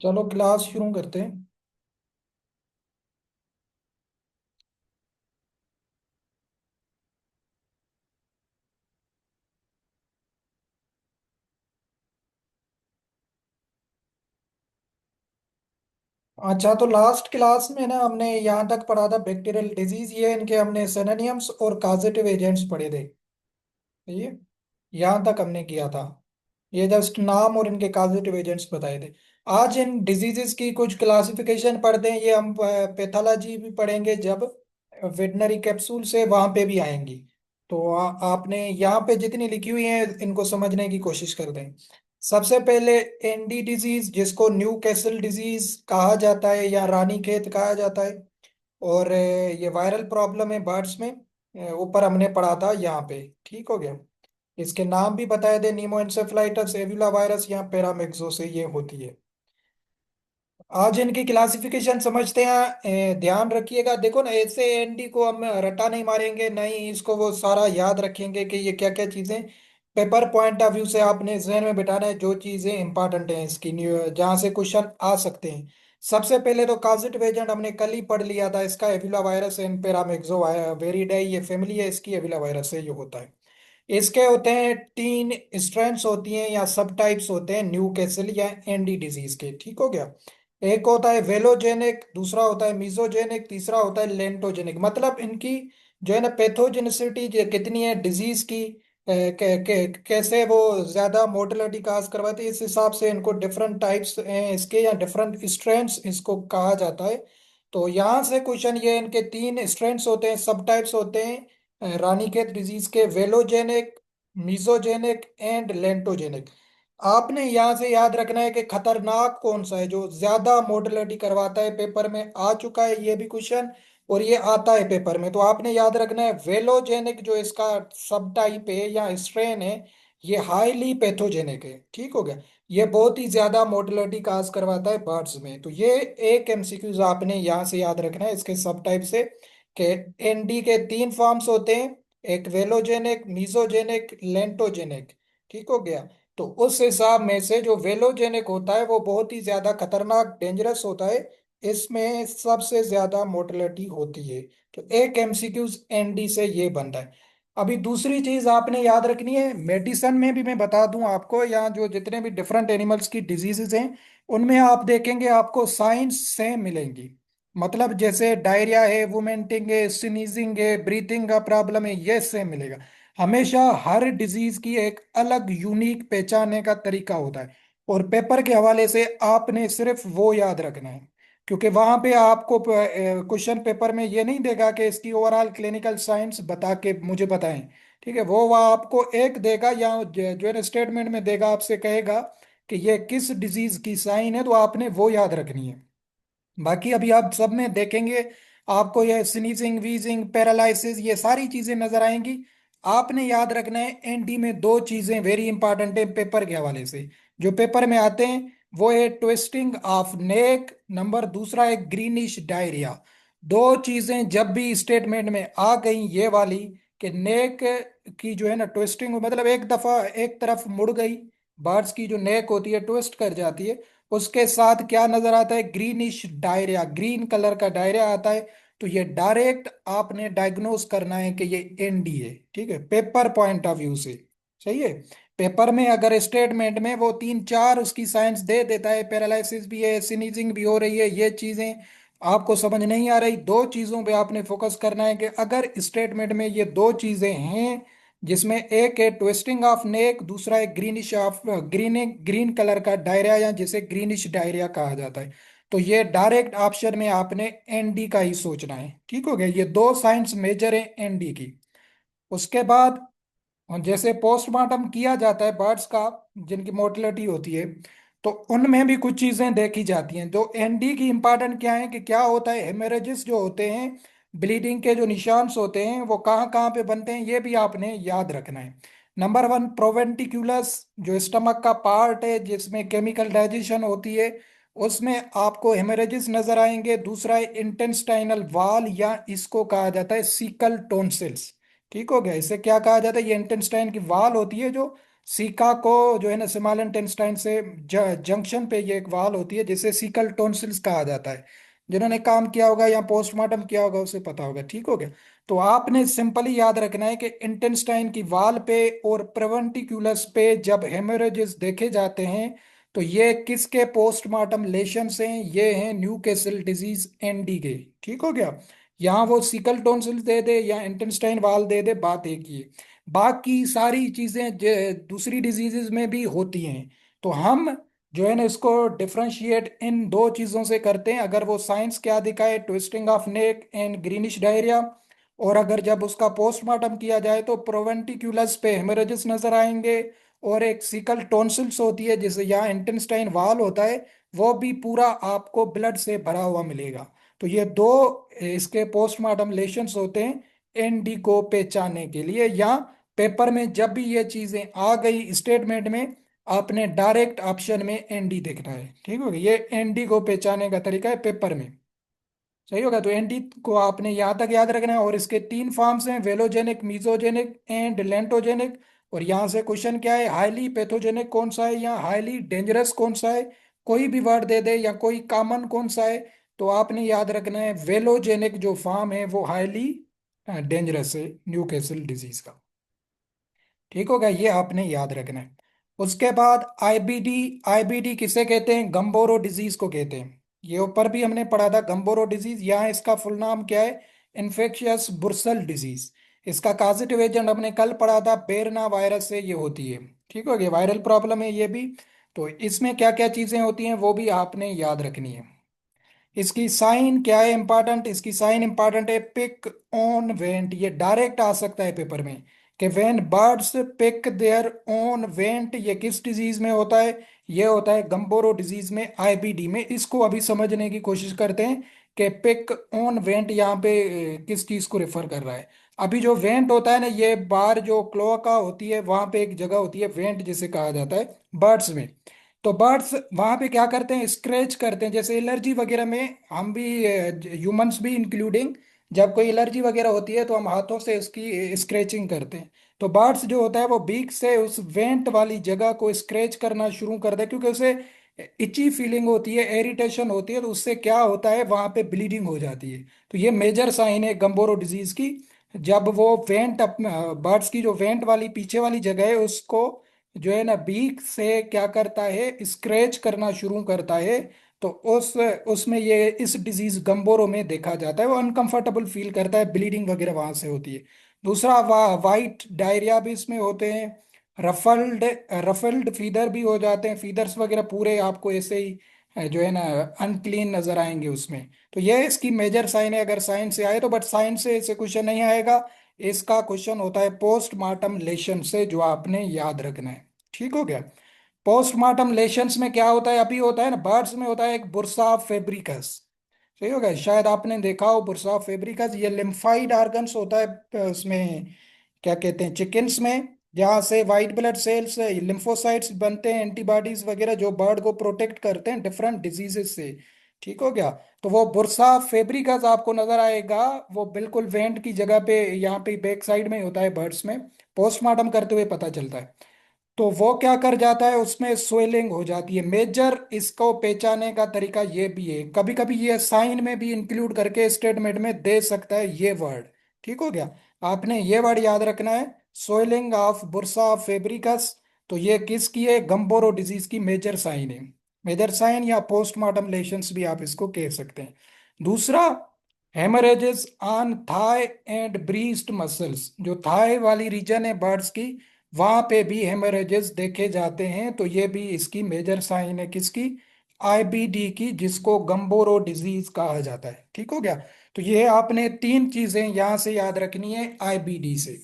चलो क्लास शुरू करते हैं। अच्छा, तो लास्ट क्लास में ना हमने यहाँ तक पढ़ा था बैक्टीरियल डिजीज। ये इनके हमने सिनोनिम्स और काजेटिव एजेंट्स पढ़े थे। ये यहाँ तक हमने किया था। ये जस्ट नाम और इनके काजेटिव एजेंट्स बताए थे। आज इन डिजीजेस की कुछ क्लासिफिकेशन पढ़ते हैं। ये हम पैथोलॉजी भी पढ़ेंगे जब वेटनरी कैप्सूल से वहां पे भी आएंगी। तो आपने यहाँ पे जितनी लिखी हुई है इनको समझने की कोशिश कर दें। सबसे पहले एनडी डिजीज, जिसको न्यू कैसल डिजीज कहा जाता है या रानीखेत कहा जाता है। और ये वायरल प्रॉब्लम है बर्ड्स में। ऊपर हमने पढ़ा था यहाँ पे। ठीक हो गया। इसके नाम भी बताए थे, नीमोएन्सेफलाइटिस, एबोला वायरस या पैरामिक्सो से ये होती है। आज इनकी क्लासिफिकेशन समझते हैं। ध्यान रखिएगा, देखो ना, ऐसे एनडी को हम रटा नहीं मारेंगे, नहीं इसको वो सारा याद रखेंगे कि ये क्या क्या चीजें। पेपर पॉइंट ऑफ व्यू से आपने जहन में बिठाना है जो चीजें इंपॉर्टेंट हैं इसकी, जहाँ से क्वेश्चन आ सकते हैं। सबसे पहले तो काजिटिव एजेंट हमने कल ही पढ़ लिया था, इसका एबोला वायरस एंड पैरामिक्सो वेरिडाई, ये फैमिली है इसकी, एबोला वायरस से ये होता है। इसके होते हैं तीन स्ट्रेंथ्स होती हैं या सब टाइप्स होते हैं न्यू कैसल या एनडी डिजीज के। ठीक हो गया। एक होता है वेलोजेनिक, दूसरा होता है मिजोजेनिक, तीसरा होता है लेंटोजेनिक। मतलब इनकी जो है ना पैथोजेनिसिटी कितनी है डिजीज की, कैसे वो ज्यादा मोर्टेलिटी काज करवाते हैं, इस हिसाब से इनको डिफरेंट टाइप्स हैं इसके या डिफरेंट स्ट्रेंथ्स इसको कहा जाता है। तो यहाँ से क्वेश्चन, ये इनके तीन स्ट्रेंथ्स होते हैं, सब टाइप्स होते हैं रानीखेत डिजीज के: वेलोजेनिक, मिजोजेनिक एंड लेंटोजेनिक। आपने यहाँ से याद रखना है कि खतरनाक कौन सा है जो ज्यादा मोर्टेलिटी करवाता है। पेपर में आ चुका है ये भी क्वेश्चन, और ये आता है पेपर में। तो आपने याद रखना है वेलोजेनिक जो इसका सब टाइप है या स्ट्रेन है, ये हाईली पैथोजेनिक है। ठीक हो गया। ये बहुत ही ज्यादा मोर्टेलिटी काज करवाता है बर्ड्स में। तो ये एक एमसीक्यूज आपने यहाँ से याद रखना है इसके सब टाइप से, कि एनडी के तीन फॉर्म्स होते हैं: एक वेलोजेनिक, मीजोजेनिक, लेंटोजेनिक। ठीक हो गया। तो उस हिसाब में से जो वेलोजेनिक होता है वो बहुत ही ज्यादा खतरनाक डेंजरस होता है, इसमें सबसे ज्यादा मोर्टेलिटी होती है। तो एक एमसीक्यूज एनडी से ये बन रहा है। अभी दूसरी चीज आपने याद रखनी है, मेडिसन में भी मैं बता दूं आपको, यहाँ जो जितने भी डिफरेंट एनिमल्स की डिजीजेस हैं उनमें आप देखेंगे आपको साइंस सेम मिलेंगी। मतलब जैसे डायरिया है, वोमिटिंग है, स्नीजिंग है, ब्रीथिंग का प्रॉब्लम है, ये सेम मिलेगा। हमेशा हर डिजीज की एक अलग यूनिक पहचानने का तरीका होता है। और पेपर के हवाले से आपने सिर्फ वो याद रखना है, क्योंकि वहां पे आपको क्वेश्चन पेपर में ये नहीं देगा कि इसकी ओवरऑल क्लिनिकल साइंस बता के मुझे बताएं। ठीक है, वो वह आपको एक देगा या जो है स्टेटमेंट में देगा, आपसे कहेगा कि ये किस डिजीज की साइन है, तो आपने वो याद रखनी है। बाकी अभी आप सब में देखेंगे आपको ये स्नीजिंग, वीजिंग, पैरालिसिस, ये सारी चीजें नजर आएंगी। आपने याद रखना है एनडी में दो चीजें वेरी इंपॉर्टेंट है पेपर के हवाले से, जो पेपर में आते हैं। वो है ट्विस्टिंग ऑफ नेक, नंबर दूसरा है ग्रीनिश डायरिया। दो चीजें जब भी स्टेटमेंट में आ गई ये वाली, कि नेक की जो है ना ट्विस्टिंग, मतलब एक दफा एक तरफ मुड़ गई, बर्ड्स की जो नेक होती है ट्विस्ट कर जाती है, उसके साथ क्या नजर आता है? ग्रीनिश डायरिया, ग्रीन कलर का डायरिया आता है। तो ये डायरेक्ट आपने डायग्नोस करना है कि ये एनडी है। ठीक है, पेपर पॉइंट ऑफ व्यू से। सही है। पेपर में अगर स्टेटमेंट में वो तीन चार उसकी साइंस दे देता है, पैरालिसिस भी है, सिनीजिंग भी हो रही है, ये चीजें आपको समझ नहीं आ रही, दो चीजों पे आपने फोकस करना है कि अगर स्टेटमेंट में ये दो चीजें हैं, जिसमें एक है ट्विस्टिंग ऑफ नेक, दूसरा है greenish of green green colour का डायरिया या जिसे ग्रीनिश डायरिया कहा जाता है, तो ये डायरेक्ट ऑप्शन में आपने एनडी का ही सोचना है। ठीक हो गया, ये दो साइंस मेजर है एनडी की। उसके बाद जैसे पोस्टमार्टम किया जाता है बर्ड्स का, जिनकी मोर्टेलिटी होती है, तो उनमें भी कुछ चीजें देखी जाती हैं। तो एनडी की इंपॉर्टेंट क्या है कि क्या होता है, हेमरेजेस जो होते हैं, ब्लीडिंग के जो निशान होते हैं वो कहाँ कहाँ पे बनते हैं, ये भी आपने याद रखना है। नंबर वन, प्रोवेंटिकुलस, जो स्टमक का पार्ट है जिसमें केमिकल डाइजेशन होती है, उसमें आपको हेमरेजेस नजर आएंगे। दूसरा है इंटेस्टाइनल वाल, या इसको कहा जाता है सीकल टोन्सिल्स। ठीक हो गया, इसे क्या कहा जाता है? ये इंटेस्टाइन की वाल होती है जो सीका को जो है ना स्मॉल इंटेस्टाइन से जंक्शन पे ये एक वाल होती है जिसे सीकल टॉन्सिल्स कहा जाता है। जिन्होंने काम किया होगा या पोस्टमार्टम किया होगा उसे पता होगा, ठीक हो गया। तो आपने सिंपली याद रखना है कि इंटेस्टाइन की वाल पे और प्रेवेंटिकुलस पे जब हेमोरेजेस देखे जाते हैं तो ये किसके पोस्टमार्टम लेशन से हैं? ये हैं न्यूकैसल डिजीज एनडी के, ठीक हो गया। यहाँ वो सिकल टॉन्सिल दे दे या इंटेस्टाइन वाल दे दे, बात एक ही है। बाकी सारी चीजें दूसरी डिजीजेज में भी होती हैं। तो हम जो है ना इसको डिफरेंशिएट इन दो चीजों से करते हैं। अगर वो साइंस क्या दिखाए, twisting of neck and greenish diarrhoea, और अगर जब उसका पोस्टमार्टम किया जाए तो प्रोवेंटिकुलस पे हेमरेजेस नजर आएंगे, और एक सिकल टॉन्सिल्स होती है जिसे यहाँ इंटेस्टाइन वाल होता है, वो भी पूरा आपको ब्लड से भरा हुआ मिलेगा। तो ये दो इसके पोस्टमार्टम लेशंस होते हैं एनडी को पहचानने के लिए। या पेपर में जब भी ये चीजें आ गई स्टेटमेंट में, आपने डायरेक्ट ऑप्शन में एनडी देखना है, ठीक हो गया। ये एनडी को पहचानने का तरीका है पेपर में, सही होगा। तो एनडी को आपने यहाँ तक याद रखना है। और इसके तीन फॉर्म्स हैं, वेलोजेनिक, मीजोजेनिक एंड लेंटोजेनिक। और यहाँ से क्वेश्चन क्या है, हाईली पैथोजेनिक कौन सा है या हाईली डेंजरस कौन सा है? कोई भी वर्ड दे दे या कोई कॉमन कौन सा है, तो आपने याद रखना है वेलोजेनिक जो फॉर्म है वो हाईली डेंजरस है न्यूकैसल डिजीज का, ठीक होगा। ये आपने याद रखना है। उसके बाद आईबीडी। आईबीडी किसे कहते हैं? गंबोरो डिजीज को कहते हैं। ये ऊपर भी हमने पढ़ा था गंबोरो डिजीज। यहाँ इसका फुल नाम क्या है? Infectious bursal disease. इसका काजेटिव एजेंट हमने कल पढ़ा था, बेरना वायरस से ये होती है, ठीक हो गया। वायरल प्रॉब्लम है ये भी। तो इसमें क्या क्या चीजें होती हैं वो भी आपने याद रखनी है। इसकी साइन क्या है इंपॉर्टेंट? इसकी साइन इंपॉर्टेंट है पिक ऑन वेंट। ये डायरेक्ट आ सकता है पेपर में कि when birds pick their own vent. ये किस डिजीज में होता है? ये होता है गंबोरो डिजीज में, आईबीडी में। इसको अभी समझने की कोशिश करते हैं कि पिक ऑन वेंट यहाँ पे किस चीज को रेफर कर रहा है। अभी जो वेंट होता है ना, ये बार जो क्लोअका होती है वहां पे एक जगह होती है वेंट जिसे कहा जाता है बर्ड्स में। तो बर्ड्स वहां पे क्या करते हैं? स्क्रैच करते हैं। जैसे एलर्जी वगैरह में हम भी, ह्यूमंस भी इंक्लूडिंग, जब कोई एलर्जी वगैरह होती है तो हम हाथों से उसकी स्क्रैचिंग करते हैं। तो बर्ड्स जो होता है वो बीक से उस वेंट वाली जगह को स्क्रैच करना शुरू कर दे, क्योंकि उसे इची फीलिंग होती है, इरिटेशन होती है। तो उससे क्या होता है, वहां पे ब्लीडिंग हो जाती है। तो ये मेजर साइन है गंबोरो डिजीज की। जब वो वेंट, बर्ड्स की जो वेंट वाली पीछे वाली जगह है उसको जो है ना बीक से क्या करता है, स्क्रैच करना शुरू करता है। तो उसमें ये इस डिजीज गंबोरो में देखा जाता है। वो अनकंफर्टेबल फील करता है, ब्लीडिंग वगैरह वहां से होती है। दूसरा, वाइट डायरिया भी इसमें होते हैं। रफल्ड रफल्ड फीदर भी हो जाते हैं। फीदर्स वगैरह पूरे आपको ऐसे ही जो है ना अनक्लीन नजर आएंगे उसमें। तो ये इसकी मेजर साइन है अगर साइन से आए तो। बट साइन से इसे क्वेश्चन नहीं आएगा। इसका क्वेश्चन होता है पोस्टमार्टम लेशन से, जो आपने याद रखना है, ठीक हो गया। पोस्टमार्टम लेशंस में क्या होता है? अभी होता है ना बर्ड्स में होता है एक बुर्सा फेब्रिकस, सही हो गया। शायद आपने देखा हो बुर्सा फेब्रिकस। ये लिम्फाइड ऑर्गन्स होता है उसमें, क्या कहते हैं, चिकन्स में, जहाँ से वाइट ब्लड सेल्स, लिम्फोसाइट्स बनते हैं, एंटीबॉडीज वगैरह जो बर्ड को प्रोटेक्ट करते हैं डिफरेंट डिजीजेस से, ठीक हो गया। तो वो बुर्सा फेब्रिकस आपको नजर आएगा। वो बिल्कुल वेंट की जगह पे, यहाँ पे बैक साइड में होता है बर्ड्स में। पोस्टमार्टम करते हुए पता चलता है। तो वो क्या कर जाता है, उसमें स्वेलिंग हो जाती है। मेजर इसको पहचाने का तरीका ये भी है, कभी कभी ये साइन में भी इंक्लूड करके स्टेटमेंट में दे सकता है ये वर्ड, ठीक हो गया। आपने ये वर्ड याद रखना है, सोइलिंग ऑफ बुर्सा फेब्रिकस। तो ये किसकी है? गंबोरो डिजीज की मेजर साइन है। मेजर साइन या पोस्टमार्टम लेशंस भी आप इसको कह सकते हैं। दूसरा, haemorrhages on thigh and breast muscles. जो थाई वाली रीजन है बर्ड्स की, वहां पे भी हेमरेजेस देखे जाते हैं। तो ये भी इसकी मेजर साइन है किसकी? आईबीडी की, जिसको गंबोरो डिजीज कहा जाता है, ठीक हो गया। तो ये आपने तीन चीजें यहां से याद रखनी है आईबीडी से।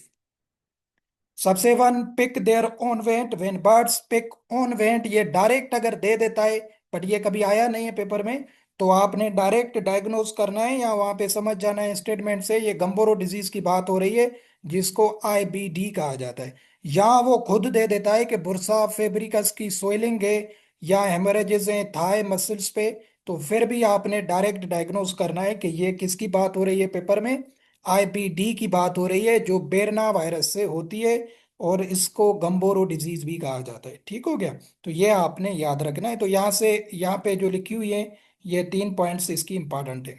सबसे one, pick their own vent. When birds pick on vent, ये डायरेक्ट अगर दे देता है, बट ये कभी आया नहीं है पेपर में, तो आपने डायरेक्ट डायग्नोज करना है या वहां पे समझ जाना है स्टेटमेंट से ये गंबोरो डिजीज की बात हो रही है, जिसको आईबीडी कहा जाता है। या वो खुद दे देता है कि बुर्सा फेब्रिकस की सोइलिंग है या हेमरेजेस हैं थाई मसल्स पे, तो फिर भी आपने डायरेक्ट डायग्नोज करना है कि ये किसकी बात हो रही है पेपर में? आईबीडी की बात हो रही है, जो बेरना वायरस से होती है। और इसको गम्बोरो डिजीज भी कहा जाता है। ठीक हो गया। तो ये आपने याद रखना है। तो यहाँ से यहाँ पे जो लिखी हुई है, ये 3 पॉइंट्स इसकी इंपॉर्टेंट है।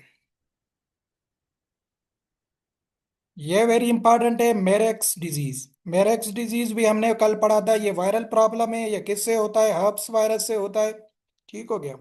ये वेरी इंपॉर्टेंट है, मेरेक्स डिजीज। मेरेक्स डिजीज भी हमने कल पढ़ा था। ये वायरल प्रॉब्लम है, ये किससे होता है? हर्प्स वायरस से होता है। ठीक हो गया।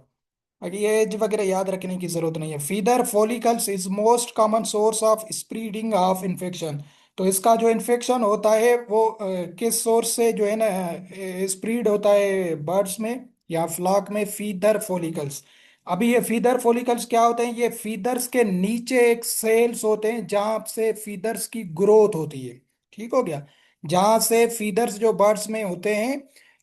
अगर ये एज वगैरह याद रखने की जरूरत नहीं है। Feather follicles is most common source of spreading of infection. तो इसका जो इन्फेक्शन होता है वो किस सोर्स से जो है ना स्प्रीड होता है बर्ड्स में या फ्लॉक में? Feather follicles. अभी ये फीदर फॉलिकल्स क्या होते हैं? ये फीदर्स के नीचे एक सेल्स होते हैं जहां से फीदर्स की ग्रोथ होती है। ठीक हो गया। जहां से फीदर्स जो बर्ड्स में होते हैं,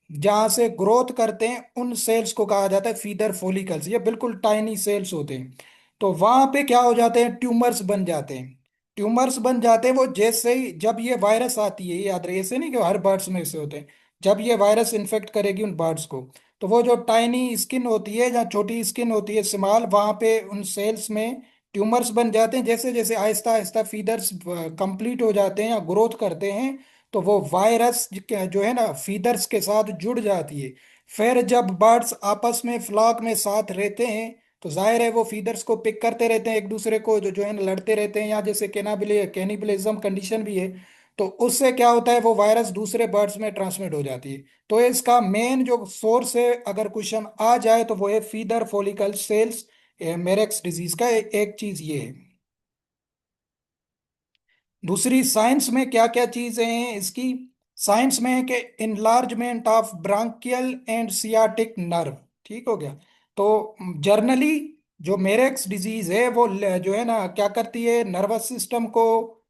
जहां से ग्रोथ करते हैं, उन सेल्स को कहा जाता है फीदर फॉलिकल्स। ये बिल्कुल टाइनी सेल्स होते हैं। तो वहां पे क्या हो जाते हैं? ट्यूमर्स बन जाते हैं। ट्यूमर्स बन जाते हैं वो जैसे ही, जब ये वायरस आती है, ये याद रहे, ऐसे नहीं कि हर बर्ड्स में ऐसे होते हैं। जब ये वायरस इन्फेक्ट करेगी उन बर्ड्स को, तो वो जो टाइनी स्किन होती है, या छोटी स्किन होती है स्मॉल, वहां पे उन सेल्स में ट्यूमर्स बन जाते हैं। जैसे जैसे आहिस्ता आहिस्ता फीदर्स कंप्लीट हो जाते हैं या ग्रोथ करते हैं, तो वो वायरस जो है ना फीदर्स के साथ जुड़ जाती है। फिर जब बर्ड्स आपस में फ्लॉक में साथ रहते हैं, तो जाहिर है वो फीदर्स को पिक करते रहते हैं एक दूसरे को, जो जो है ना लड़ते रहते हैं, या जैसे कैनिबलिज्म कंडीशन भी है। तो उससे क्या होता है? वो वायरस दूसरे बर्ड्स में ट्रांसमिट हो जाती है। तो इसका मेन जो सोर्स है, अगर क्वेश्चन आ जाए, तो वो है फीदर फॉलिकल सेल्स। मेरेक्स डिजीज का एक चीज ये है। दूसरी, साइंस में क्या क्या चीजें हैं इसकी? साइंस में है कि enlargement of branchial and sciatic nerve. ठीक हो गया। तो जर्नली जो मेरेक्स डिजीज है वो जो है ना क्या करती है? नर्वस सिस्टम को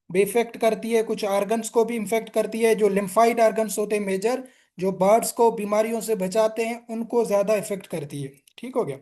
भी इफेक्ट करती है, कुछ ऑर्गन्स को भी इन्फेक्ट करती है। जो लिम्फाइड ऑर्गन्स होते हैं मेजर, जो बर्ड्स को बीमारियों से बचाते हैं, उनको ज्यादा इफेक्ट करती है। ठीक हो गया।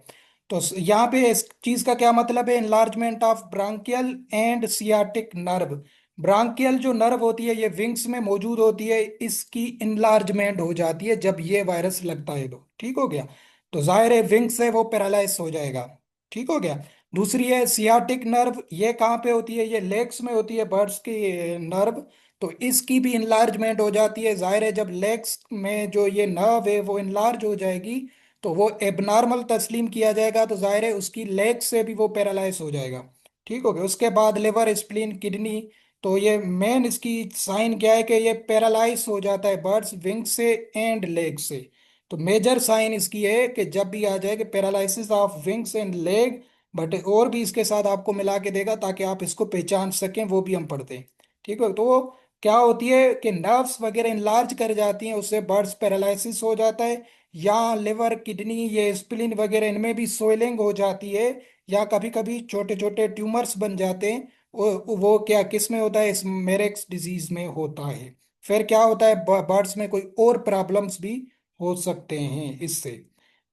तो यहाँ पे इस चीज का क्या मतलब है? Enlargement of branchial and sciatic nerve. Branchial जो नर्व होती है, ये विंग्स में मौजूद होती है, इसकी इनलार्जमेंट हो जाती है जब ये वायरस लगता है। तो ठीक हो गया। तो जाहिर है विंग से वो पैरालाइज हो जाएगा। ठीक हो गया। दूसरी है सियाटिक नर्व। ये कहाँ पे होती है? ये लेग्स में होती है, बर्ड्स की नर्व। तो इसकी भी इनलार्जमेंट हो जाती है। जाहिर है जब लेग्स में जो ये नर्व है वो इनलार्ज हो जाएगी, तो वो एबनॉर्मल तस्लीम किया जाएगा। तो जाहिर है उसकी लेग से भी वो पैरालाइज हो जाएगा। ठीक हो गया। उसके बाद लिवर, स्प्लीन, किडनी। तो ये मेन इसकी साइन क्या है? कि ये पैरालाइज हो जाता है बर्ड्स विंग से एंड लेग से। तो मेजर साइन इसकी है कि जब भी आ जाए कि paralysis of wings and leg, but और भी इसके साथ आपको मिला के देगा ताकि आप इसको पहचान सकें, वो भी हम पढ़ते हैं। ठीक है। तो वो क्या होती है कि नर्व्स वगैरह इनलार्ज कर जाती हैं, उससे बर्ड्स पैरालिसिस हो जाता है। या लिवर, किडनी, ये स्प्लीन वगैरह, इनमें भी सोइलिंग हो जाती है, या कभी कभी छोटे छोटे ट्यूमर्स बन जाते हैं। वो क्या किस में होता है? इस मेरेक्स डिजीज में होता है। फिर क्या होता है? बर्ड्स में कोई और प्रॉब्लम्स भी हो सकते हैं इससे।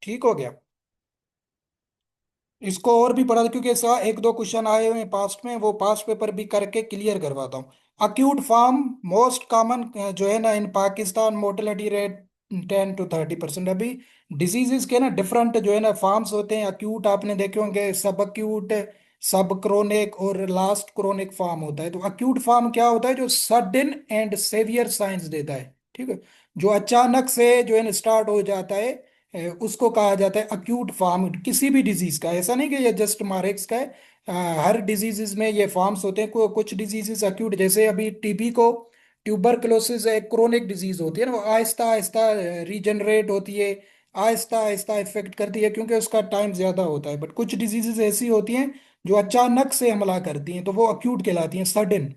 ठीक हो गया। इसको और भी पढ़ा, क्योंकि इसका एक दो क्वेश्चन आए हुए हैं पास्ट में, वो पास्ट पेपर भी करके क्लियर करवाता हूँ। अक्यूट फॉर्म मोस्ट कॉमन जो है ना इन पाकिस्तान, मोर्टेलिटी रेट 10 to 30%। अभी डिजीजेस के ना डिफरेंट जो है ना फॉर्म्स होते हैं। अक्यूट आपने देखे होंगे, सब अक्यूट, सब क्रोनिक और लास्ट क्रोनिक फॉर्म होता है। तो अक्यूट फॉर्म क्या होता है? जो सडन एंड सेवियर साइंस देता है। ठीक है। जो अचानक से जो है ना स्टार्ट हो जाता है, उसको कहा जाता है अक्यूट फॉर्म किसी भी डिजीज का। ऐसा नहीं कि ये जस्ट मारेक्स का है। हर डिजीजेस में ये फॉर्म्स होते हैं। कुछ डिजीजेस अक्यूट, जैसे अभी टीबी को ट्यूबरकुलोसिस एक क्रोनिक डिजीज होती है ना, वो आहिस्ता आहिस्ता रीजनरेट होती है, आहिस्ता आहिस्ता इफेक्ट करती है, क्योंकि उसका टाइम ज्यादा होता है। बट कुछ डिजीजेस ऐसी होती हैं जो अचानक से हमला करती हैं, तो वो अक्यूट कहलाती हैं, सडन।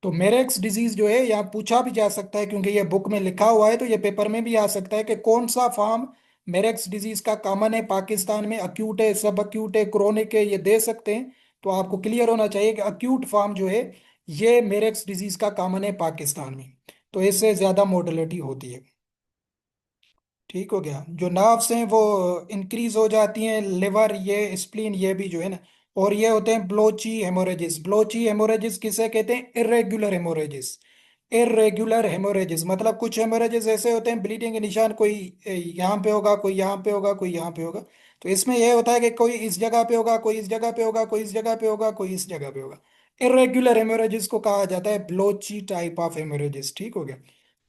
तो मेरेक्स डिजीज जो है यहाँ पूछा भी जा सकता है, क्योंकि ये बुक में लिखा हुआ है, तो ये पेपर में भी आ सकता है कि कौन सा फॉर्म मेरेक्स डिजीज का कॉमन है पाकिस्तान में। अक्यूट है, सब अक्यूट है, क्रोनिक है, ये दे सकते हैं। तो आपको क्लियर होना चाहिए कि अक्यूट फॉर्म जो है ये मेरेक्स डिजीज का कॉमन है पाकिस्तान में। तो इससे ज्यादा मोर्टेलिटी होती है। ठीक हो गया। जो नर्व्स हैं वो इंक्रीज हो जाती हैं, लिवर, ये स्प्लीन, ये भी जो है ना। और ये होते हैं ब्लोची हेमोरेजिस। ब्लोची हेमोरेजिस किसे कहते हैं? इरेगुलर हेमोरेजिस। इरेगुलर हेमोरेजिस मतलब कुछ हेमोरेजिस ऐसे होते हैं, ब्लीडिंग के निशान कोई यहाँ पे होगा, कोई यहाँ पे होगा, कोई यहाँ पे होगा। तो इसमें यह होता है कि कोई इस जगह पे होगा, कोई इस जगह पे होगा, कोई इस जगह पे होगा, कोई इस जगह पे होगा। इरेगुलर हेमोरेजिस को कहा जाता है ब्लोची टाइप ऑफ हेमोरेजिस। ठीक हो गया।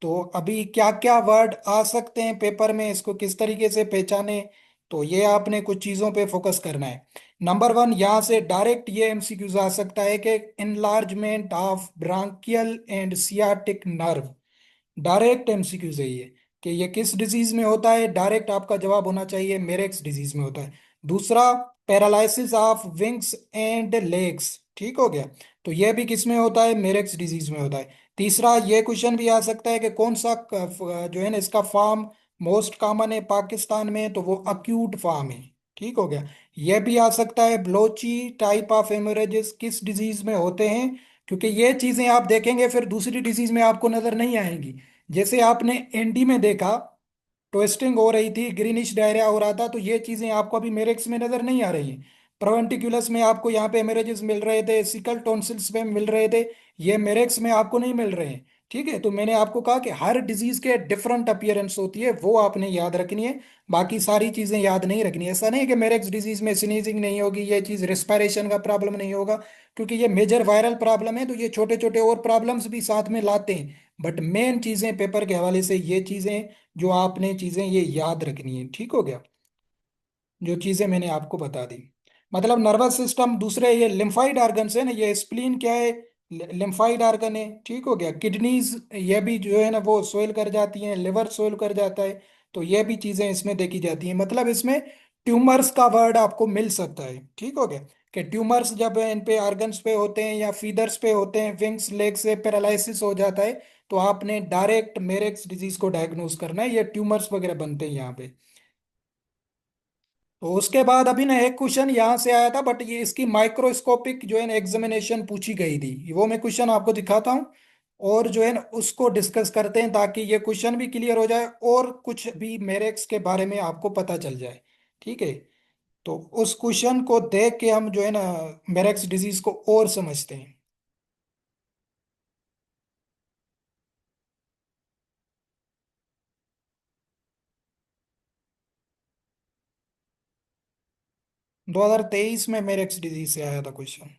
तो अभी क्या क्या वर्ड आ सकते हैं पेपर में, इसको किस तरीके से पहचाने, तो ये आपने कुछ चीजों पे फोकस करना है। नंबर वन, यहाँ से डायरेक्ट ये एमसीक्यूज आ सकता है कि enlargement of branchial and sciatic nerve. Direct MCQ है ये, कि ये किस डिजीज में होता है, डायरेक्ट आपका जवाब होना चाहिए मेरेक्स डिजीज में होता है। दूसरा, paralysis of wings and legs, ठीक हो गया, तो ये भी किस में होता है, मेरेक्स डिजीज में होता है। तीसरा, ये क्वेश्चन भी आ सकता है कि कौन सा जो है ना इसका फॉर्म मोस्ट कॉमन है पाकिस्तान में, तो वो अक्यूट फॉर्म है, ठीक हो गया। ये भी आ सकता है ब्लोची टाइप ऑफ हेमोरेजेस किस डिजीज में होते हैं, क्योंकि ये चीजें आप देखेंगे फिर दूसरी डिजीज में आपको नजर नहीं आएंगी। जैसे आपने एनडी में देखा, ट्विस्टिंग हो रही थी, ग्रीनिश डायरिया हो रहा था, तो ये चीजें आपको अभी मेरेक्स में नजर नहीं आ रही हैं। प्रोवेंटिकुलस में आपको यहाँ पे हेमरेजेस मिल रहे थे, सिकल टॉन्सिल्स में मिल रहे थे, ये मेरेक्स में आपको नहीं मिल रहे हैं। ठीक है, तो मैंने आपको कहा कि हर डिजीज के डिफरेंट अपीयरेंस होती है, वो आपने याद रखनी है, बाकी सारी चीजें याद नहीं रखनी है। ऐसा नहीं है कि मेरेक्स डिजीज में स्नीजिंग नहीं होगी, ये चीज रिस्पायरेशन का प्रॉब्लम नहीं होगा, क्योंकि ये मेजर वायरल प्रॉब्लम है, तो ये छोटे छोटे और प्रॉब्लम्स भी साथ में लाते हैं। बट मेन चीजें पेपर के हवाले से ये चीजें जो आपने चीजें ये याद रखनी है, ठीक हो गया, जो चीजें मैंने आपको बता दी। मतलब नर्वस सिस्टम, दूसरे ये लिम्फाइड ऑर्गन है ना, ये स्प्लीन क्या है, लिम्फाइड ऑर्गन है, ठीक हो गया। किडनीज ये भी जो है ना वो सोयल कर जाती हैं, लिवर सोयल कर जाता है, तो ये भी चीजें इसमें देखी जाती हैं। मतलब इसमें ट्यूमर्स का वर्ड आपको मिल सकता है, ठीक हो गया, कि ट्यूमर्स जब इन पे ऑर्गन्स पे होते हैं या फीदर्स पे होते हैं, विंग्स लेग से पैरालिसिस हो जाता है, तो आपने डायरेक्ट मेरेक्स डिजीज को डायग्नोज करना है, ये ट्यूमर्स वगैरह बनते हैं यहाँ पे। तो उसके बाद अभी ना एक क्वेश्चन यहाँ से आया था, बट ये इसकी माइक्रोस्कोपिक जो है ना एग्जामिनेशन पूछी गई थी, वो मैं क्वेश्चन आपको दिखाता हूँ, और जो है ना उसको डिस्कस करते हैं, ताकि ये क्वेश्चन भी क्लियर हो जाए और कुछ भी मेरेक्स के बारे में आपको पता चल जाए, ठीक है। तो उस क्वेश्चन को देख के हम जो है ना मेरेक्स डिजीज को और समझते हैं। 2023 में मेरेक्स डिजीज से आया था क्वेश्चन।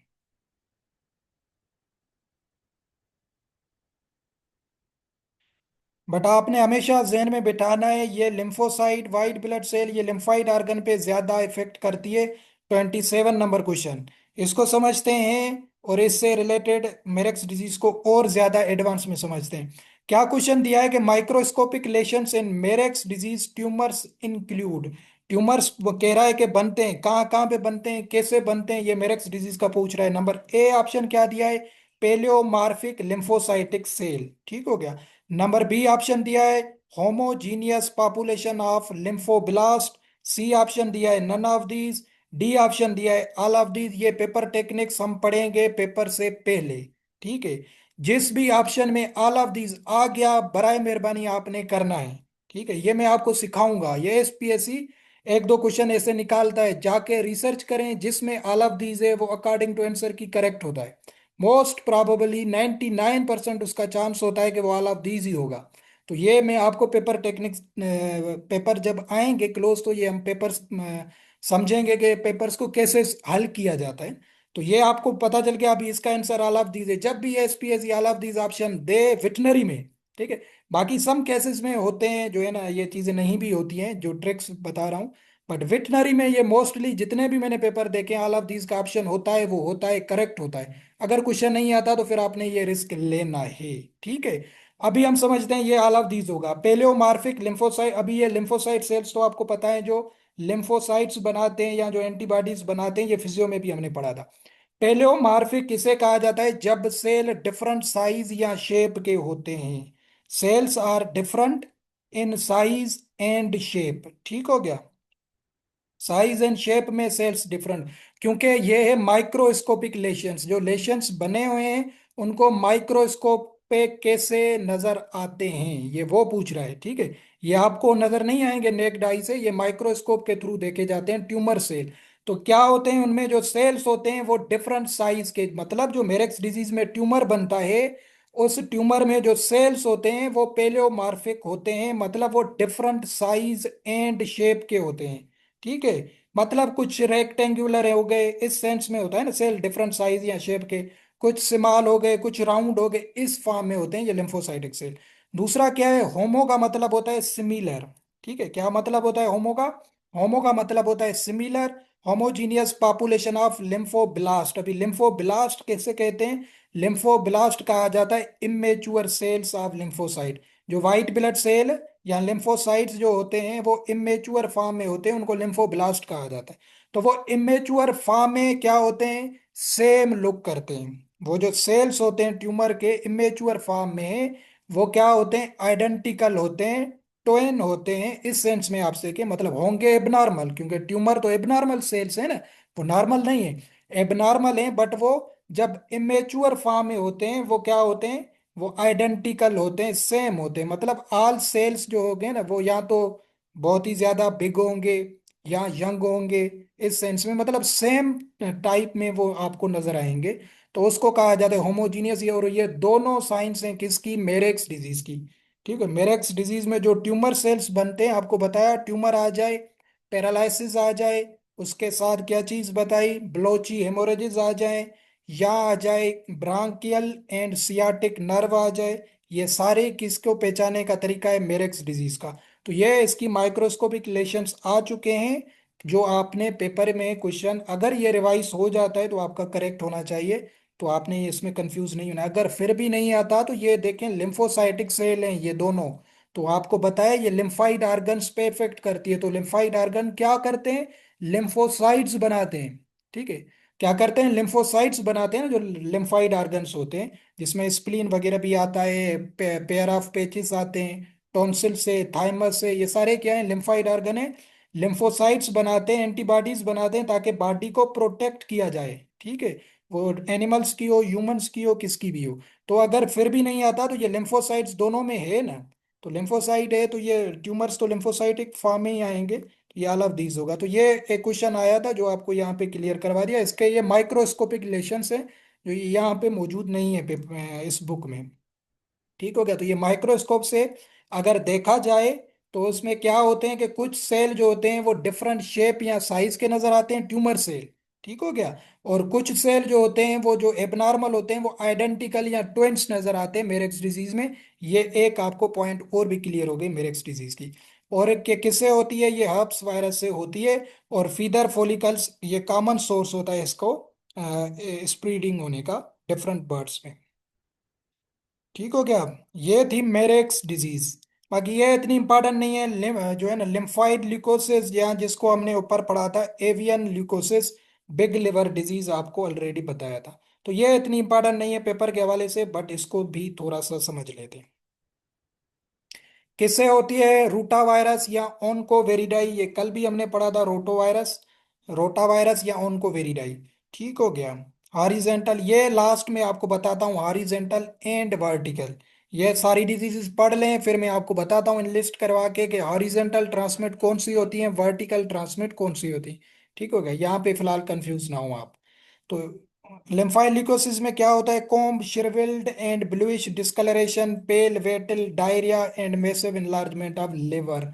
बट आपने हमेशा जहन में बिठाना है, ये लिम्फोसाइट वाइट ब्लड सेल ये लिम्फाइड ऑर्गन पे ज्यादा इफेक्ट करती है। 27 नंबर क्वेश्चन, इसको समझते हैं और इससे रिलेटेड मेरेक्स डिजीज को और ज्यादा एडवांस में समझते हैं। क्या क्वेश्चन दिया है कि माइक्रोस्कोपिक लेशंस इन मेरेक्स डिजीज ट्यूमर्स इंक्लूड। ट्यूमर्स वो कह रहा है कि बनते हैं कहाँ कहाँ पे बनते हैं, कैसे बनते हैं, ये मेरेक्स डिजीज का पूछ रहा है। नंबर ए ऑप्शन क्या दिया है, पेलियोमार्फिक लिम्फोसाइटिक सेल, ठीक हो गया। नंबर बी ऑप्शन दिया है homogeneous population of lymphoblast. C option दिया है none of these. D option दिया है ऑल ऑफ दीज। ये पेपर टेक्निक्स हम पढ़ेंगे पेपर से पहले, ठीक है। जिस भी ऑप्शन में ऑल ऑफ दीज आ गया, बराए मेहरबानी आपने करना है, ठीक है, ये मैं आपको सिखाऊंगा। ये एसपीएससी एक दो क्वेश्चन ऐसे निकालता है, जाके रिसर्च करें, जिसमें ऑल ऑफ दीज है वो अकॉर्डिंग टू आंसर की करेक्ट होता है। मोस्ट प्रोबेबली 99% उसका चांस होता है कि वो ऑल ऑफ दीज ही होगा। तो ये मैं आपको पेपर टेक्निक्स पेपर जब आएंगे क्लोज, तो ये हम पेपर्स समझेंगे कि पेपर्स को कैसे हल किया जाता है। तो ये आपको पता चल गया अभी इसका आंसर ऑल ऑफ दीज है, जब भी SPS all of these option the veterinary में, ठीक है। बाकी सम केसेस में होते हैं जो है ना ये चीजें नहीं भी होती हैं, जो ट्रिक्स बता रहा हूँ, बट विटनरी में ये मोस्टली जितने भी मैंने पेपर देखे ऑल ऑफ दीज का ऑप्शन होता है, वो होता है, करेक्ट होता है। अगर क्वेश्चन नहीं आता तो फिर आपने ये रिस्क लेना है, ठीक है। अभी हम समझते हैं ये ऑल ऑफ दीज होगा। पेलियोमार्फिक लिम्फोसाइट, अभी ये लिम्फोसाइट सेल्स तो आपको पता है, जो लिम्फोसाइट्स बनाते हैं या जो एंटीबॉडीज बनाते हैं, ये फिजियो में भी हमने पढ़ा था। पेलियोमार्फिक किसे कहा जाता है, जब सेल डिफरेंट साइज या शेप के होते हैं। Cells are different in size and shape, ठीक हो गया, साइज एंड शेप में सेल्स डिफरेंट, क्योंकि ये है माइक्रोस्कोपिक लेशंस, जो लेशंस बने हुए हैं उनको माइक्रोस्कोप पे कैसे नजर आते हैं, ये वो पूछ रहा है, ठीक है। ये आपको नजर नहीं आएंगे नेक्ड आई से, ये माइक्रोस्कोप के थ्रू देखे जाते हैं ट्यूमर सेल। तो क्या होते हैं उनमें, जो सेल्स होते हैं वो डिफरेंट साइज के, मतलब जो मेरेक्स डिजीज में ट्यूमर बनता है, उस ट्यूमर में जो सेल्स होते हैं वो पेलियोमार्फिक होते हैं, मतलब वो डिफरेंट साइज एंड शेप के होते हैं, ठीक है। मतलब कुछ रेक्टेंगुलर हो गए, इस सेंस में होता है ना सेल डिफरेंट साइज या शेप के, कुछ स्मॉल हो गए, कुछ राउंड हो गए, इस फॉर्म में होते हैं ये लिम्फोसाइटिक सेल। दूसरा क्या है, होमो का मतलब होता है सिमिलर। ठीक है, क्या मतलब होता है होमो का? होमो का मतलब होता है similar. Homogeneous population of lymphoblast. अभी लिम्फोब्लास्ट कैसे कहते हैं? लिम्फोब्लास्ट कहा जाता है इमेच्योर सेल्स ऑफ लिम्फोसाइट। जो व्हाइट ब्लड सेल या लिम्फोसाइट्स जो होते हैं वो इमेच्योर फॉर्म में होते हैं, उनको लिम्फोब्लास्ट कहा जाता है। तो वो इमेच्योर फॉर्म में क्या होते हैं? सेम लुक करते हैं। वो जो सेल्स होते हैं ट्यूमर के इमेच्योर फॉर्म में, वो क्या होते हैं? आइडेंटिकल होते हैं, ट्वेन होते हैं इस सेंस में आपसे कि मतलब होंगे एबनॉर्मल, क्योंकि ट्यूमर तो एबनॉर्मल सेल्स है ना, वो नॉर्मल नहीं है। एबनॉर्मल है, बट वो जब इमेच्योर फॉर्म में होते हैं वो क्या होते हैं? वो आइडेंटिकल होते हैं, सेम होते हैं। मतलब ऑल सेल्स जो होंगे ना वो या तो बहुत ही ज्यादा बिग होंगे या यंग होंगे, इस सेंस में मतलब सेम टाइप में वो आपको नजर आएंगे। तो उसको कहा जाता है होमोजीनियस। ये और ये दोनों साइंस हैं किसकी? मेरेक्स डिजीज की। ठीक है, मेरेक्स डिजीज में जो ट्यूमर सेल्स बनते हैं, आपको बताया ट्यूमर आ जाए, पैरालिसिस आ जाए, उसके साथ क्या चीज बताई? ब्लोची हेमोरेजिस आ जाए, या आ जाए ब्रांकियल एंड सियाटिक नर्व आ जाए। ये सारे किसको पहचाने का तरीका है? मेरेक्स डिजीज का। तो ये इसकी माइक्रोस्कोपिक लेशंस आ चुके हैं, जो आपने पेपर में क्वेश्चन, अगर ये रिवाइज हो जाता है तो आपका करेक्ट होना चाहिए। तो आपने इसमें कंफ्यूज नहीं होना। अगर फिर भी नहीं आता तो ये देखें, लिम्फोसाइटिक सेल हैं ये दोनों। तो आपको बताया ये लिम्फाइड ऑर्गन्स पे इफेक्ट करती है। तो लिम्फाइड ऑर्गन क्या करते हैं? लिम्फोसाइट्स बनाते हैं। ठीक है, क्या करते हैं? लिम्फोसाइट्स बनाते हैं ना, जो लिम्फाइड ऑर्गन्स होते हैं, जिसमें स्प्लीन वगैरह भी आता है, पेयर ऑफ पेचिस आते हैं, टॉन्सिल से, थाइमस से, ये सारे क्या है? लिम्फाइड ऑर्गन है। लिम्फोसाइट्स बनाते हैं, एंटीबॉडीज बनाते हैं ताकि बॉडी को प्रोटेक्ट किया जाए। ठीक है, वो एनिमल्स की हो, ह्यूमंस की हो, किसकी भी हो। तो अगर फिर भी नहीं आता तो ये लिम्फोसाइट्स दोनों में है ना। तो लिम्फोसाइट है तो ये ट्यूमर्स तो लिम्फोसाइटिक फॉर्म में ही आएंगे। तो ये ऑल ऑफ दीज होगा। तो ये एक क्वेश्चन आया था जो आपको यहाँ पे क्लियर करवा दिया। इसके ये माइक्रोस्कोपिक रिलेशंस है जो यहाँ पे मौजूद नहीं है इस बुक में। ठीक हो गया? तो ये माइक्रोस्कोप से अगर देखा जाए तो उसमें क्या होते हैं कि कुछ सेल जो होते हैं वो डिफरेंट शेप या साइज के नजर आते हैं, ट्यूमर सेल। ठीक हो गया? और कुछ सेल जो होते हैं वो जो एबनॉर्मल होते हैं वो आइडेंटिकल या ट्विंस नजर आते हैं मेरेक्स डिजीज में। ये एक आपको पॉइंट और भी क्लियर हो गई मेरेक्स डिजीज की। और एक किससे होती है? ये हर्प्स वायरस से होती है। और फीदर फॉलिकल्स ये कॉमन सोर्स होता है इसको स्प्रीडिंग होने का डिफरेंट बर्ड्स में। ठीक हो गया? ये थी मेरेक्स डिजीज। बाकी ये इतनी इंपॉर्टेंट नहीं है। जो है ना लिम्फाइड ल्यूकोसिस, या जिसको हमने ऊपर पढ़ा था एवियन ल्यूकोसिस, बिग लिवर डिजीज, आपको ऑलरेडी बताया था। तो ये इतनी इंपॉर्टेंट नहीं है पेपर के हवाले से, बट इसको भी थोड़ा सा समझ लेते हैं। किससे होती है रूटा वायरस या ओनको वेरिडाई? ये कल भी हमने पढ़ा था, रोटो वायरस, रोटा वायरस या ओनको वेरिडाई। ठीक हो गया? हॉरिजेंटल, ये लास्ट में आपको बताता हूँ, हॉरिजेंटल एंड वर्टिकल। ये सारी डिजीजेस पढ़ लें, फिर मैं आपको बताता हूँ लिस्ट करवा के कि हॉरिजेंटल ट्रांसमिट कौन सी होती है, वर्टिकल ट्रांसमिट कौन सी होती है। ठीक हो गया? यहाँ पे फिलहाल कंफ्यूज ना हो आप। तो लिम्फाइलिकोसिस में क्या होता है? Comb shrivelled and bluish discolouration, pale wattle diarrhoea and massive enlargement of liver.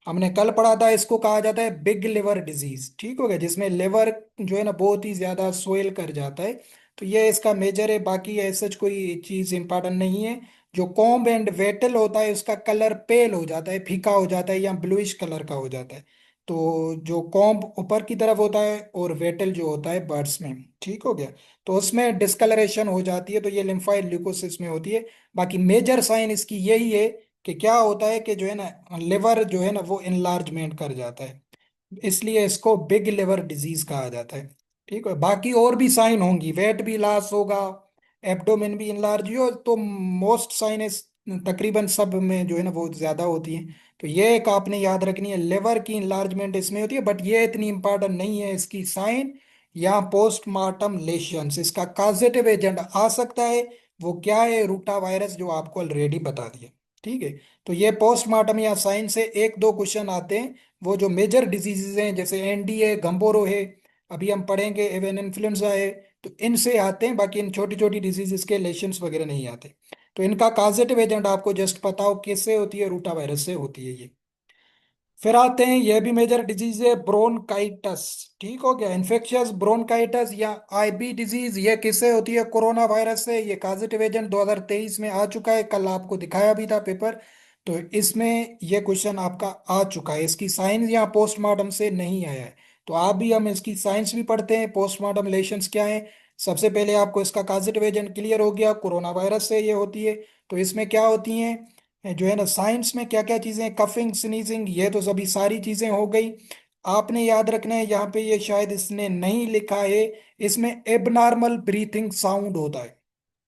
हमने कल पढ़ा था, इसको कहा जाता है बिग लिवर डिजीज। ठीक हो गया? जिसमें लिवर जो है ना बहुत ही ज्यादा सोयल कर जाता है। तो ये इसका मेजर है। बाकी ऐसा कोई चीज इंपॉर्टेंट नहीं है। जो कॉम्ब एंड वेटल होता है उसका कलर पेल हो जाता है, फीका हो जाता है, या ब्लूइश कलर का हो जाता है। तो जो कॉम्ब ऊपर की तरफ होता है और वेटल जो होता है बर्ड्स में। ठीक हो गया? तो उसमें डिस्कलरेशन हो जाती है, तो ये लिम्फाइड ल्यूकोसिस में होती है। बाकी मेजर साइन इसकी यही है कि क्या होता है कि जो है ना लिवर जो है ना वो इनलार्जमेंट कर जाता है, इसलिए इसको बिग लिवर डिजीज कहा जाता है। ठीक है? बाकी और भी साइन होंगी, वेट भी लॉस होगा, एब्डोमेन भी इनलार्ज हो, तो मोस्ट साइन इस तकरीबन सब में जो है ना वो ज्यादा होती है। तो ये एक आपने याद रखनी है, लिवर की इनलार्जमेंट इसमें होती है, बट ये इतनी इंपॉर्टेंट नहीं है इसकी साइन। या पोस्टमार्टम लेशंस, इसका कॉजेटिव एजेंट आ सकता है। वो क्या है? रूटा वायरस, जो आपको ऑलरेडी बता दिया। ठीक है? तो ये पोस्टमार्टम या साइन से एक दो क्वेश्चन आते हैं। वो जो मेजर डिजीजेज हैं जैसे एनडी है, गंभोरो है, अभी हम पढ़ेंगे एवियन इन्फ्लुएंजा है, तो इनसे आते हैं। बाकी इन छोटी छोटी डिजीजेस के लेशंस वगैरह नहीं आते। तो इनका कॉजेटिव एजेंट आपको जस्ट पता हो किससे होती है, रूटा वायरस से होती है ये। फिर आते हैं, यह भी मेजर डिजीज है, ब्रोनकाइटस। ठीक हो गया, इन्फेक्शियस ब्रोनकाइटस या आईबी डिजीज, ये किससे होती है? कोरोना वायरस से। ये पॉजिटिव एजेंट 2023 में आ चुका है, कल आपको दिखाया भी था पेपर। तो इसमें ये क्वेश्चन आपका आ चुका है, इसकी साइंस यहाँ पोस्टमार्टम से नहीं आया है। तो आप भी, हम इसकी साइंस भी पढ़ते हैं, पोस्टमार्टम लेशंस क्या है। सबसे पहले आपको इसका पॉजिटिव एजेंट क्लियर हो गया, कोरोना वायरस से ये होती है। तो इसमें क्या होती हैं, जो है ना, साइंस में क्या क्या चीजें, कफिंग, स्नीजिंग, ये तो सभी सारी चीजें हो गई। आपने याद रखना है, यहाँ पे ये शायद इसने नहीं लिखा है, इसमें एबनॉर्मल ब्रीथिंग साउंड होता है।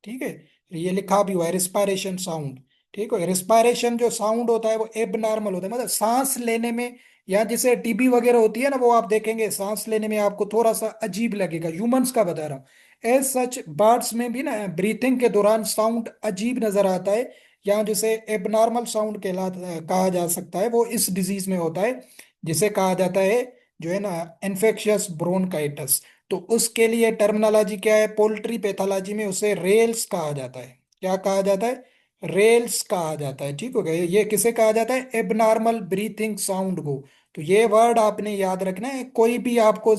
ठीक है, ये लिखा भी हुआ है, रिस्पायरेशन साउंड। ठीक है, रिस्पायरेशन जो साउंड होता है वो एबनॉर्मल होता है, मतलब सांस लेने में, या जिसे टीबी वगैरह होती है ना, वो आप देखेंगे सांस लेने में आपको थोड़ा सा अजीब लगेगा, ह्यूमंस का बता रहा हूँ। एज सच बर्ड्स में भी ना ब्रीथिंग के दौरान साउंड अजीब नजर आता है, या जिसे एबनॉर्मल साउंड कहा जा सकता है, वो इस डिजीज में होता है, जिसे कहा जाता है, जो है ना, इन्फेक्शियस ब्रोनकाइटिस। तो उसके लिए टर्मिनोलॉजी क्या है? पोल्ट्री पैथोलॉजी में उसे रेल्स कहा जाता है। क्या कहा जाता है? रेल्स कहा जाता है। ठीक हो गया, ये किसे कहा जाता है? एबनॉर्मल ब्रीथिंग साउंड को। तो ये वर्ड आपने याद रखना है, कोई भी आपको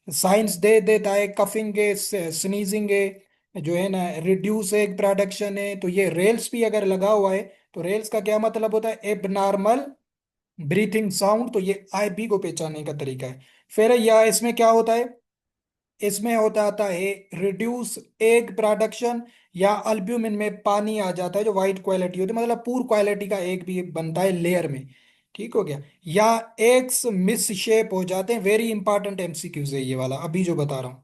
साइंस दे देता है, कफिंग है, स्नीजिंग है, जो है ना, रिड्यूस एग प्रोडक्शन है, तो ये रेल्स भी अगर लगा हुआ है, तो रेल्स का क्या मतलब होता है? Abnormal breathing sound. तो ये आईबी को पहचानने का तरीका है। फिर या इसमें क्या होता है? इसमें होता आता है रिड्यूस एग प्रोडक्शन, या अल्ब्यूमिन में पानी आ जाता है, जो वाइट क्वालिटी होती है, मतलब पूर क्वालिटी का एग भी बनता है लेयर में। ठीक हो गया, या एग्स मिस शेप हो जाते हैं। वेरी इंपॉर्टेंट एमसीक्यूज है ये वाला अभी जो बता रहा हूँ,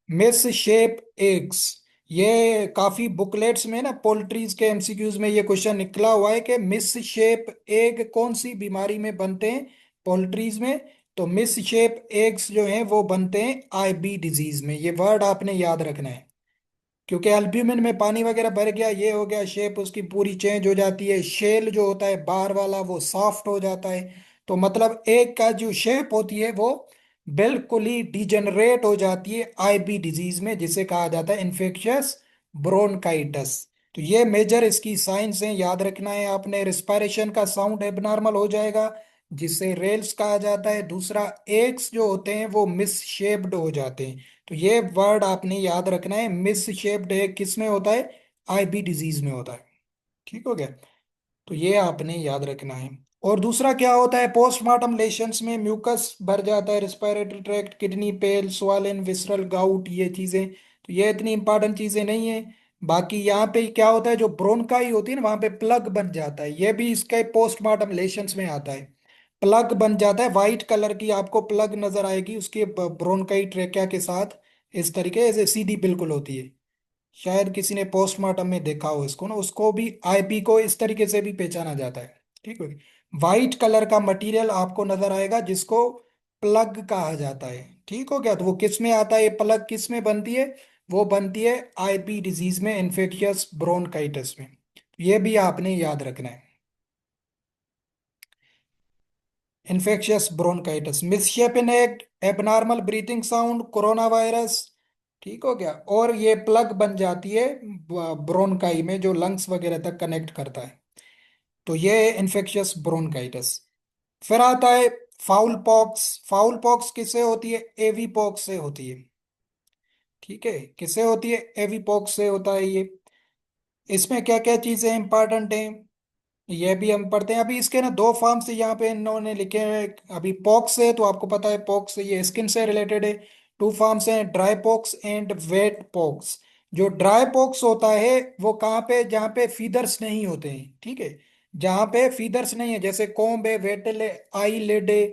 मिस शेप एग्स। ये काफी बुकलेट्स में ना, पोल्ट्रीज के एमसीक्यूज में ये क्वेश्चन निकला हुआ है कि मिस शेप एग कौन सी बीमारी में बनते हैं पोल्ट्रीज में? तो मिस शेप एग्स जो हैं वो बनते हैं आईबी डिजीज में। ये वर्ड आपने याद रखना है, क्योंकि एल्ब्यूमिन में पानी वगैरह भर गया, ये हो गया, शेप उसकी पूरी चेंज हो जाती है, शेल जो होता है बाहर वाला वो सॉफ्ट हो जाता है। तो मतलब एक का जो शेप होती है वो बिल्कुल ही डिजेनरेट हो जाती है आईबी डिजीज में, जिसे कहा जाता है इन्फेक्शियस ब्रोनकाइटिस। तो ये मेजर इसकी साइंस है, याद रखना है आपने। रिस्पायरेशन का साउंड एबनॉर्मल हो जाएगा, जिसे रेल्स कहा जाता है। दूसरा, एग्स जो होते हैं वो मिस शेप्ड हो जाते हैं। तो ये वर्ड आपने याद रखना है, मिस शेप्ड है किस में होता है? आईबी डिजीज में होता है। ठीक हो गया, तो ये आपने याद रखना है। और दूसरा क्या होता है? पोस्टमार्टम लेशंस में म्यूकस भर जाता है, रिस्पायरेटरी ट्रैक्ट, किडनी पेल, स्वालन, विसरल गाउट, ये चीजें। तो ये इतनी इंपॉर्टेंट चीजें नहीं है। बाकी यहाँ पे क्या होता है, जो ब्रोनकाई होती है ना, वहां पे प्लग बन जाता है, ये भी इसके पोस्टमार्टम लेशंस में आता है। प्लग बन जाता है, वाइट कलर की आपको प्लग नजर आएगी उसके ब्रोनकाई ट्रेकिया के साथ, इस तरीके से सीधी बिल्कुल होती है। शायद किसी ने पोस्टमार्टम में देखा हो इसको ना, उसको भी, आईपी को इस तरीके से भी पहचाना जाता है। ठीक है, वाइट कलर का मटेरियल आपको नजर आएगा, जिसको प्लग कहा जाता है। ठीक हो गया, तो वो किस में आता है? प्लग किस में बनती है? वो बनती है आईबी डिजीज में, इन्फेक्शियस ब्रोनकाइटिस में। ये भी आपने याद रखना है। Infectious bronchitis, misshapen egg, abnormal breathing sound, corona virus. ठीक हो गया, और ये प्लग बन जाती है ब्रोनकाई में, जो लंग्स वगैरह तक कनेक्ट करता है। तो ये इन्फेक्शियस ब्रोनकाइटिस। फिर आता है फाउल पॉक्स। फाउल पॉक्स किससे होती है? एवी पॉक्स से होती है। ठीक है, किससे होती है? एवी पॉक्स से होता है ये। इसमें क्या क्या चीजें इंपॉर्टेंट हैं, ये भी हम पढ़ते हैं। अभी इसके ना दो फॉर्म से यहाँ पे इन्होंने लिखे हैं। अभी पॉक्स है तो आपको पता है, पॉक्स ये स्किन से रिलेटेड है। टू फॉर्म्स हैं, dry pox and wet pox. जो ड्राई पॉक्स होता है वो कहाँ पे? जहाँ पे फीदर्स नहीं होते हैं। ठीक है, जहाँ पे फीदर्स नहीं है, जैसे कोम्ब है, वेटल है, आई लिड है,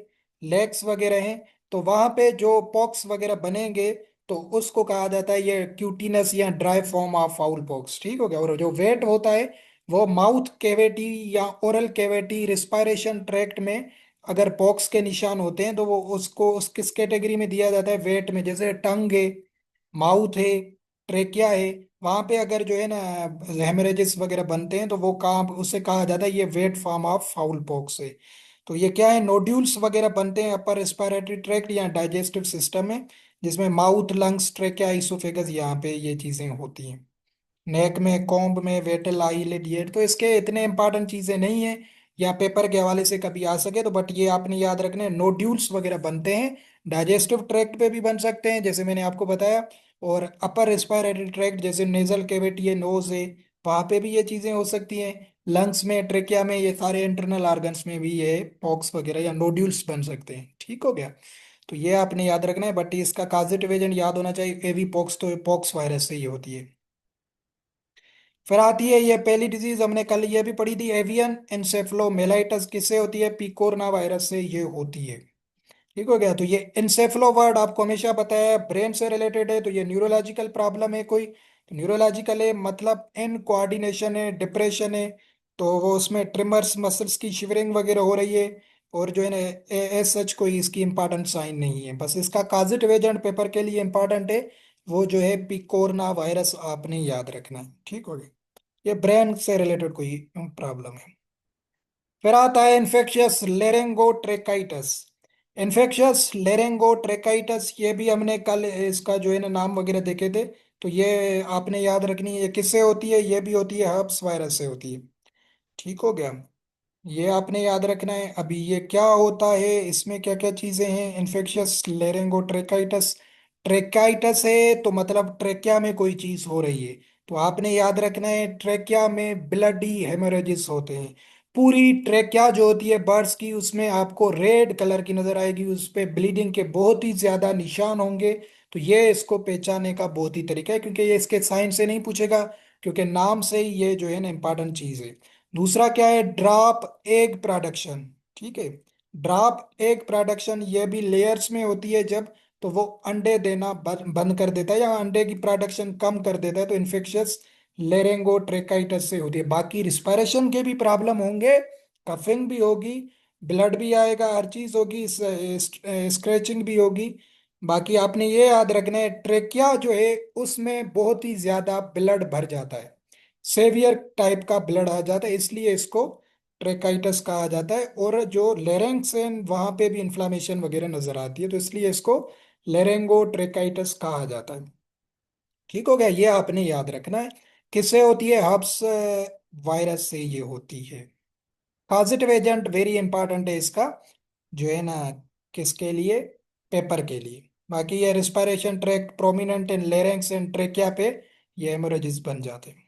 लेग्स वगैरह हैं, तो वहां पे जो पॉक्स वगैरह बनेंगे, तो उसको कहा जाता है ये क्यूटिनस या dry form of fowl pox. ठीक हो गया, और जो वेट होता है वो माउथ कैविटी या ओरल कैविटी, रिस्पायरेशन ट्रैक्ट में अगर पॉक्स के निशान होते हैं, तो वो उसको उस किस कैटेगरी में दिया जाता है? वेट में। जैसे टंग है, माउथ है, ट्रेकिया है, वहां पे अगर जो है ना हेमरेजेस वगैरह बनते हैं, तो वो कहाँ, उससे कहा जाता है ये wet form of fowl pox है। तो ये क्या है? नोड्यूल्स वगैरह बनते हैं अपर रेस्पिरेटरी ट्रैक्ट या डाइजेस्टिव सिस्टम में, जिसमें माउथ, लंग्स, ट्रेकिया, इसोफेगस, यहाँ पे ये चीजें होती हैं। नेक में, कॉम्ब में, वेटल, आईलिड, ये तो इसके इतने इंपॉर्टेंट चीजें नहीं है। या पेपर के हवाले से कभी आ सके तो, बट ये आपने याद रखना है, नोड्यूल्स वगैरह बनते हैं। डाइजेस्टिव ट्रैक्ट पे भी बन सकते हैं जैसे मैंने आपको बताया, और अपर रेस्पिरेटरी ट्रैक्ट जैसे नेजल कैविटी है, नोज है, वहां पे भी ये चीजें हो सकती हैं। लंग्स में, ट्रेकिया में, ये सारे इंटरनल ऑर्गन्स में भी ये पॉक्स वगैरह या नोड्यूल्स बन सकते हैं। ठीक हो गया। तो ये आपने याद रखना है, बट इसका कॉजेटिव एजेंट याद होना चाहिए एवी पॉक्स, तो पॉक्स वायरस से ही होती है। फिर आती है ये पहली डिजीज, हमने कल ये भी पढ़ी थी, एवियन एनसेफलोमेलाइटिस, किससे होती है? पिकोरना वायरस से ये होती है। ठीक हो गया। तो ये इंसेफ्लो वर्ड आपको हमेशा पता है, ब्रेन से रिलेटेड है, तो ये न्यूरोलॉजिकल प्रॉब्लम है कोई, तो न्यूरोलॉजिकल है मतलब इन कोऑर्डिनेशन है, डिप्रेशन है, तो वो उसमें ट्रिमर्स, मसल्स की शिवरिंग वगैरह हो रही है। और जो है ना, एज सच कोई इसकी इंपॉर्टेंट साइन नहीं है, बस इसका कॉजेटिव एजेंट पेपर के लिए इंपॉर्टेंट है, वो जो है पिकोरना वायरस, आपने याद रखना है। ठीक हो गया। ये ब्रेन से रिलेटेड कोई प्रॉब्लम है। फिर आता है इन्फेक्शियस लेरेंगोट्रेकाइटिस। इन्फेक्शियस लेरेंगोट्रेकाइटिस, ये भी हमने कल इसका जो है ना नाम वगैरह देखे थे। तो ये आपने याद रखनी है, ये किससे होती है? ये भी होती है हर्ब्स वायरस से होती है। ठीक हो गया। ये आपने याद रखना है। अभी ये क्या होता है, इसमें क्या क्या चीजें हैं? इन्फेक्शियस लेरिंगोट्रेकाइटिस, ट्रेकाइटिस है तो मतलब ट्रेकिया में कोई चीज हो रही है। तो आपने याद रखना है, ट्रेकिया में ब्लडी हेमोरेजिस होते हैं। पूरी ट्रेकिया जो होती है बर्ड्स की, उसमें आपको रेड कलर की नजर आएगी, उस पे ब्लीडिंग के बहुत ही ज्यादा निशान होंगे। तो ये इसको पहचानने का बहुत ही तरीका है, क्योंकि ये इसके साइन से नहीं पूछेगा, क्योंकि नाम से ही ये जो है ना इंपॉर्टेंट चीज है। दूसरा क्या है? Drop egg production. ठीक है। ड्रॉप एग प्रोडक्शन ये भी लेयर्स में होती है जब, तो वो अंडे देना बंद कर देता है या अंडे की प्रोडक्शन कम कर देता है, तो इन्फेक्शियस लेरेंगोट्रेकाइटिस से होती है। बाकी रिस्पायरेशन के भी प्रॉब्लम होंगे, कफिंग भी होगी, ब्लड भी आएगा, हर चीज होगी, स्क्रैचिंग भी होगी। बाकी आपने ये याद रखना है, ट्रेकिया जो है उसमें बहुत ही ज्यादा ब्लड भर जाता है, सेवियर टाइप का ब्लड आ जाता है, इसलिए इसको ट्रेकाइटस कहा जाता है। और जो लेरेंक्स है वहां पे भी इन्फ्लामेशन वगैरह नजर आती है, तो इसलिए इसको लेरेंगो ट्रेकाइटस कहा जाता है। ठीक हो गया। ये आपने याद रखना है। किससे होती है? हब्स वायरस से ये होती है। पॉजिटिव एजेंट वेरी इंपॉर्टेंट है इसका, जो है ना, किसके लिए? पेपर के लिए। बाकी ये respiration tract prominent in larynx and trachea पे ये हेमोरेजिस बन जाते हैं।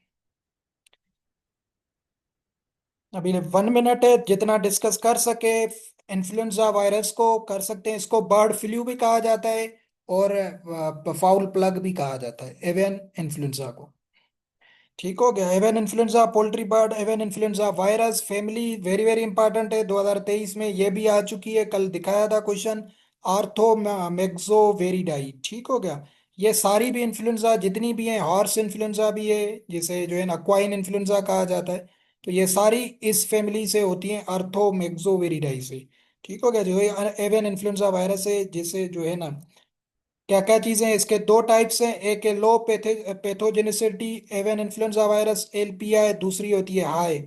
अभी 1 मिनट है, जितना डिस्कस कर सके इन्फ्लुएंजा वायरस को कर सकते हैं। इसको बर्ड फ्लू भी कहा जाता है, और फाउल प्लग भी कहा जाता है, एवियन इन्फ्लुएंजा को। ठीक हो गया। Avian influenza, poultry bird avian influenza virus family very very important है, 2023 में ये भी आ चुकी है, कल दिखाया था क्वेश्चन। आर्थो मैक्सोवेरिडाई। ठीक हो गया। ये सारी भी इन्फ्लुएंजा जितनी भी हैं, हॉर्स इन्फ्लुएंजा भी है, जिसे जो है ना अक्वाइन इन्फ्लुएंजा कहा जाता है, तो ये सारी इस फैमिली से होती हैं, आर्थो मैक्सोवेरिडाई से। ठीक हो गया। जो है एवियन इन्फ्लुएंजा वायरस है, जिसे जो है ना, क्या क्या चीजें हैं इसके? दो टाइप्स हैं, एक है लो pathogenicity avian influenza virus LPI, दूसरी होती है हाई।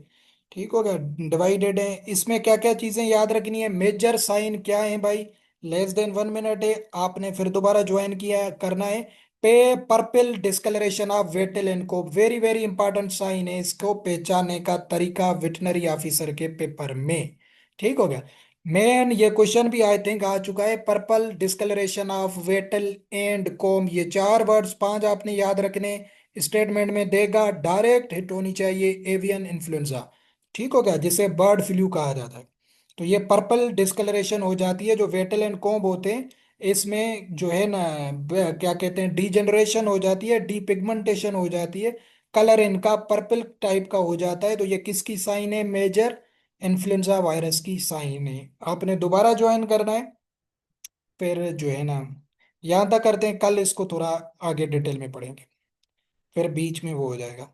ठीक हो गया। डिवाइडेड है। इसमें क्या क्या चीजें याद रखनी है? मेजर साइन क्या है भाई? लेस देन 1 मिनट है, आपने फिर दोबारा ज्वाइन किया करना है। पे पर्पल डिस्कलरेशन ऑफ वेटल इनको वेरी वेरी इंपॉर्टेंट साइन है, इसको पहचानने का तरीका वेटनरी ऑफिसर के पेपर में। ठीक हो गया। मेन ये क्वेश्चन भी आई थिंक आ चुका है, purple discolouration of wattle and comb, ये चार वर्ड्स पांच आपने याद रखने। स्टेटमेंट में देगा, डायरेक्ट हिट होनी चाहिए एवियन इन्फ्लुएंजा। ठीक हो गया, जिसे बर्ड फ्लू कहा जाता है। तो ये पर्पल डिस्कलरेशन हो जाती है, जो वेटल एंड कोम्ब होते हैं इसमें जो है ना, क्या कहते हैं, डीजेनरेशन हो जाती है, डीपिगमेंटेशन हो जाती है, कलर इनका पर्पल टाइप का हो जाता है। तो ये किसकी साइन है? मेजर इन्फ्लुएंजा वायरस की साइन है। आपने दोबारा ज्वाइन करना है, फिर जो है ना, यहाँ तक करते हैं, कल इसको थोड़ा आगे डिटेल में पढ़ेंगे, फिर बीच में वो हो जाएगा।